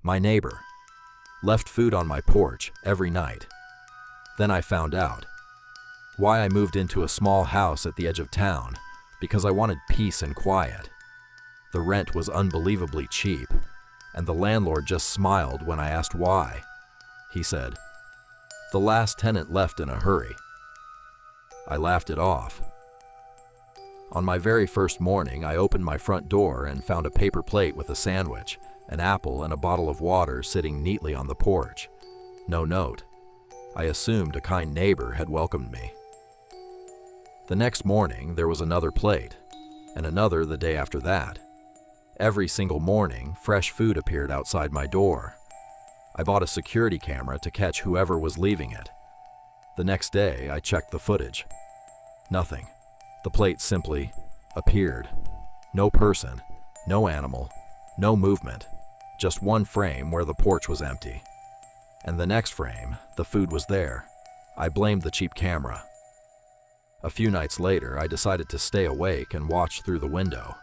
My neighbor left food on my porch every night. Then I found out why I moved into a small house at the edge of town, because I wanted peace and quiet. The rent was unbelievably cheap, and the landlord just smiled when I asked why. He said, "The last tenant left in a hurry." I laughed it off. On my very first morning, I opened my front door and found a paper plate with a sandwich, an apple, and a bottle of water sitting neatly on the porch. No note. I assumed a kind neighbor had welcomed me. The next morning, there was another plate, and another the day after that. Every single morning, fresh food appeared outside my door. I bought a security camera to catch whoever was leaving it. The next day, I checked the footage. Nothing. The plate simply appeared. No person, no animal, no movement, just one frame where the porch was empty. And the next frame, the food was there. I blamed the cheap camera. A few nights later, I decided to stay awake and watch through the window.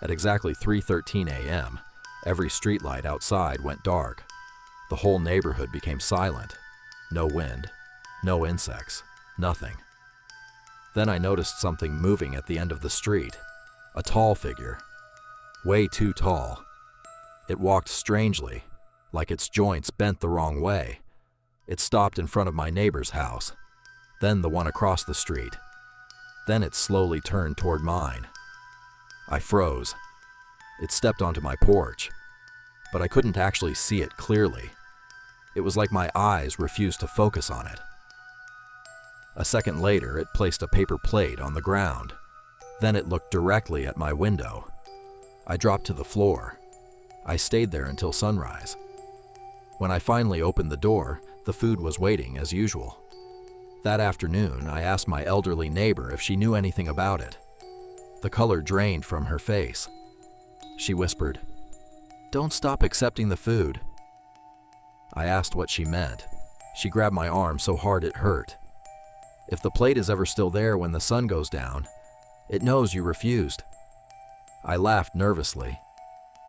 At exactly 3:13 a.m., every streetlight outside went dark. The whole neighborhood became silent. No wind, no insects, nothing. Then I noticed something moving at the end of the street. A tall figure. Way too tall. It walked strangely, like its joints bent the wrong way. It stopped in front of my neighbor's house, then the one across the street. Then it slowly turned toward mine. I froze. It stepped onto my porch, but I couldn't actually see it clearly. It was like my eyes refused to focus on it. A second later, it placed a paper plate on the ground. Then it looked directly at my window. I dropped to the floor. I stayed there until sunrise. When I finally opened the door, the food was waiting as usual. That afternoon, I asked my elderly neighbor if she knew anything about it. The color drained from her face. She whispered, "Don't stop accepting the food." I asked what she meant. She grabbed my arm so hard it hurt. "If the plate is ever still there when the sun goes down, it knows you refused." I laughed nervously.